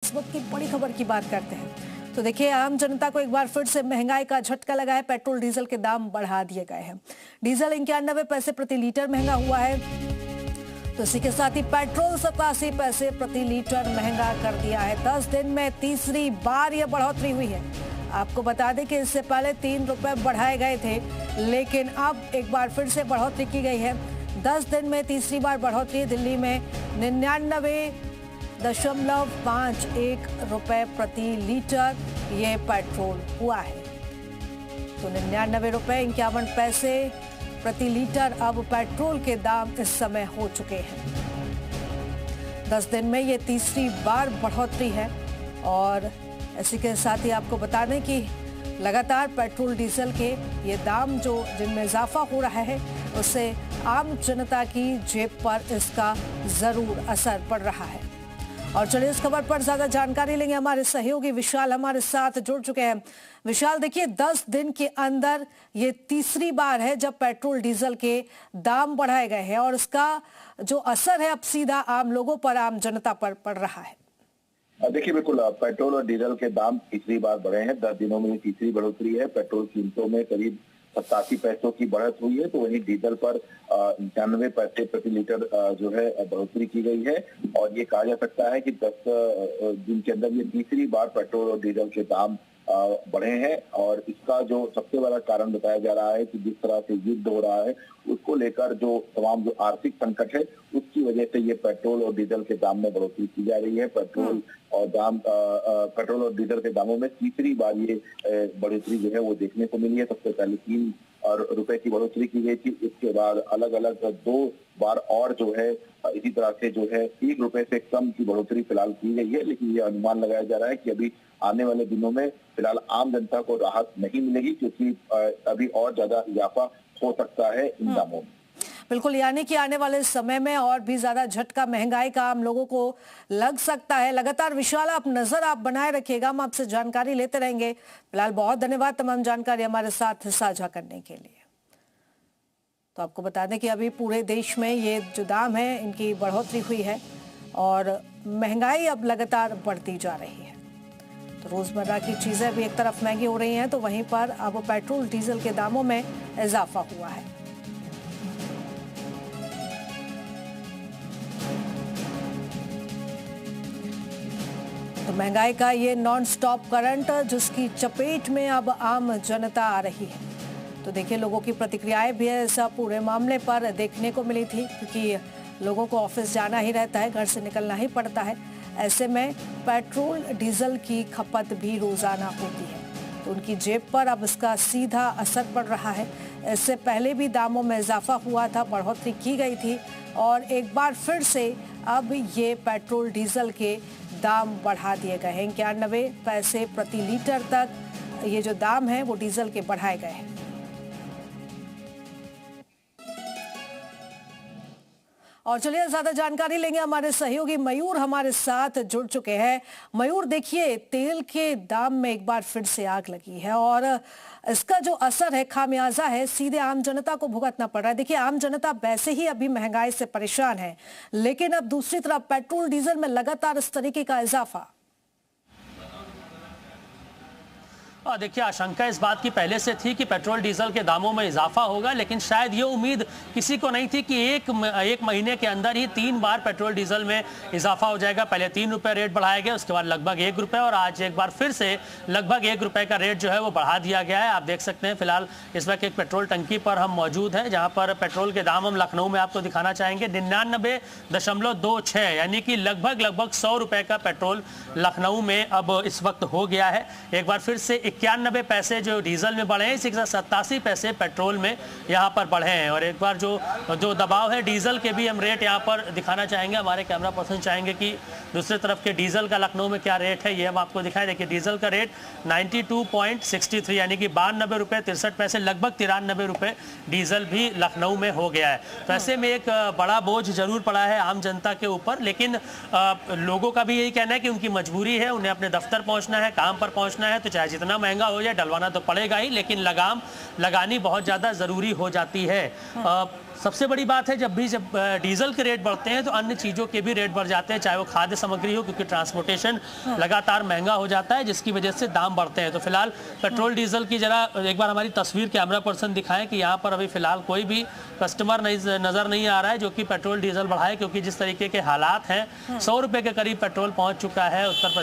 इस वक्त की बड़ी खबर की बात करते हैं। तो देखिए, आम जनता को एक बार फिर से महंगाई का झटका लगा है। पेट्रोल डीजल के दाम बढ़ा दिए गए हैं। डीजल 91 पैसे प्रति लीटर महंगा हुआ है। तो इसी के साथ ही पेट्रोल 87 पैसे प्रति लीटर महंगा कर दिया है। 10 दिन में तीसरी बार यह बढ़ोतरी हुई है। आपको बता दें कि इससे पहले 3 रुपए बढ़ाए गए थे, लेकिन अब एक बार फिर से बढ़ोतरी की गई है। 10 दिन में तीसरी बार बढ़ोतरी। दिल्ली में 99.51 रुपए प्रति लीटर ये पेट्रोल हुआ है। तो 99.51 प्रति लीटर अब पेट्रोल के दाम इस समय हो चुके हैं। 10 दिन में ये तीसरी बार बढ़ोतरी है। और इसी के साथ ही आपको बता दें कि लगातार पेट्रोल डीजल के ये दाम जो जिनमें इजाफा हो रहा है, उससे आम जनता की जेब पर इसका जरूर असर पड़ रहा है। और चलिए इस खबर पर ज्यादा जानकारी लेंगे। हमारे सहयोगी विशाल हमारे साथ जुड़ चुके हैं। विशाल, देखिए 10 दिन के अंदर ये तीसरी बार है जब पेट्रोल डीजल के दाम बढ़ाए गए हैं और इसका जो असर है अब सीधा आम लोगों पर, आम जनता पर पड़ रहा है। देखिए, बिल्कुल पेट्रोल और डीजल के दाम तीसरी बार बढ़े हैं। 10 दिनों में तीसरी बढ़ोतरी है। पेट्रोल कीमतों में करीब 87 पैसों की बढ़त हुई है, तो वहीं डीजल पर 91 पैसे प्रति लीटर जो है बढ़ोतरी की गई है। और ये कहा जा सकता है कि 10 दिन के अंदर ये तीसरी बार पेट्रोल और डीजल के दाम बढ़े हैं। और इसका जो सबसे बड़ा कारण बताया जा रहा है कि जिस तरह से युद्ध हो रहा है, उसको लेकर जो तमाम जो आर्थिक संकट है, उसकी वजह से ये पेट्रोल और डीजल के दाम में बढ़ोतरी की जा रही है। पेट्रोल और डीजल के दामों में तीसरी बार ये बढ़ोतरी जो है वो देखने को मिली है। सबसे पहले 3 रुपए की बढ़ोतरी की गई थी। इसके बाद अलग अलग 2 बार और जो है इसी तरह से जो है 1 रुपए से कम की बढ़ोतरी फिलहाल की गई है। लेकिन ये अनुमान लगाया जा रहा है कि अभी आने वाले दिनों में फिलहाल आम जनता को राहत नहीं मिलेगी, क्योंकि अभी और ज्यादा इजाफा हो सकता है इन दामों में। बिल्कुल, यानी कि आने वाले समय में और भी ज्यादा झटका महंगाई का आम लोगों को लग सकता है। लगातार विशाल आप नजर बनाए रखिएगा, हम आपसे जानकारी लेते रहेंगे। फिलहाल बहुत धन्यवाद तमाम जानकारी हमारे साथ साझा करने के लिए। तो आपको बता दें कि अभी पूरे देश में ये जो दाम है इनकी बढ़ोतरी हुई है और महंगाई अब लगातार बढ़ती जा रही है। तो रोजमर्रा की चीजें भी एक तरफ महंगी हो रही हैं, तो वहीं पर अब पेट्रोल डीजल के दामों में इजाफा हुआ है। तो महंगाई का ये नॉन स्टॉप करंट जिसकी चपेट में अब आम जनता आ रही है। तो देखिए, लोगों की प्रतिक्रियाएं भी है इस पूरे मामले पर देखने को मिली थी, क्योंकि लोगों को ऑफिस जाना ही रहता है, घर से निकलना ही पड़ता है। ऐसे में पेट्रोल डीजल की खपत भी रोजाना होती है, तो उनकी जेब पर अब इसका सीधा असर पड़ रहा है। इससे पहले भी दामों में इजाफा हुआ था, बढ़ोतरी की गई थी और एक बार फिर से अब ये पेट्रोल डीजल के दाम बढ़ा दिए गए हैं। 91 पैसे प्रति लीटर तक ये जो दाम है वो डीजल के बढ़ाए गए हैं। और चलिए ज्यादा जानकारी लेंगे। हमारे सहयोगी मयूर हमारे साथ जुड़ चुके हैं। मयूर, देखिए तेल के दाम में एक बार फिर से आग लगी है और इसका जो असर है, खामियाजा है, सीधे आम जनता को भुगतना पड़ रहा है। देखिए, आम जनता वैसे ही अभी महंगाई से परेशान है, लेकिन अब दूसरी तरफ पेट्रोल डीजल में लगातार इस तरीके का इजाफा। देखिए, आशंका इस बात की पहले से थी कि पेट्रोल डीजल के दामों में इजाफा होगा, लेकिन शायद ये उम्मीद किसी को नहीं थी कि एक महीने के अंदर ही 3 बार पेट्रोल डीजल में इजाफा हो जाएगा। पहले 3 रुपए रेट बढ़ाया गया, उसके बाद लगभग 1 रुपए और आज एक बार फिर से लगभग 1 रुपए का रेट जो है वो बढ़ा दिया गया है। आप देख सकते हैं फिलहाल इस वक्त एक पेट्रोल टंकी पर हम मौजूद हैं, जहां पर पेट्रोल के दाम हम लखनऊ में आपको दिखाना चाहेंगे। 99.26 यानी कि लगभग 100 रुपए का पेट्रोल लखनऊ में अब इस वक्त हो गया है। एक बार फिर से 91 पैसे जो डीजल में बढ़े हैं, इसी के साथ 87 पैसे पेट्रोल में यहाँ पर बढ़े हैं। और एक बार जो दबाव है डीजल के भी हम रेट यहाँ पर दिखाना चाहेंगे। हमारे कैमरा पर्सन चाहेंगे कि दूसरी तरफ के डीजल का लखनऊ में क्या रेट है ये हम आपको दिखाएं। देखिए, डीजल का रेट 92.63 यानी कि 92 रुपये 63 पैसे, लगभग 93 रुपये डीजल भी लखनऊ में हो गया है। तो ऐसे में एक बड़ा बोझ जरूर पड़ा है आम जनता के ऊपर, लेकिन लोगों का भी यही कहना है कि उनकी मजबूरी है, उन्हें अपने दफ्तर पहुंचना है, काम पर पहुंचना है, तो चाहे जितना महंगा हो जाए डलवाना तो पड़ेगा ही, लेकिन लगाम लगानी बहुत ज़्यादा ज़रूरी हो जाती है। सबसे बड़ी बात है जब डीजल के रेट बढ़ते हैं तो अन्य चीज़ों के भी रेट बढ़ जाते हैं, चाहे वो खाद्य सामग्री हो, क्योंकि ट्रांसपोर्टेशन लगातार महंगा हो जाता है जिसकी वजह से दाम बढ़ते हैं। तो फिलहाल पेट्रोल डीजल की जरा एक बार हमारी तस्वीर कैमरा पर्सन दिखाएं कि यहाँ पर अभी फिलहाल कोई भी कस्टमर नज़र नहीं आ रहा है जो कि पेट्रोल डीजल बढ़ाए, क्योंकि जिस तरीके के हालात हैं 100 रुपये के करीब पेट्रोल पहुँच चुका है उत्तर प्रदेश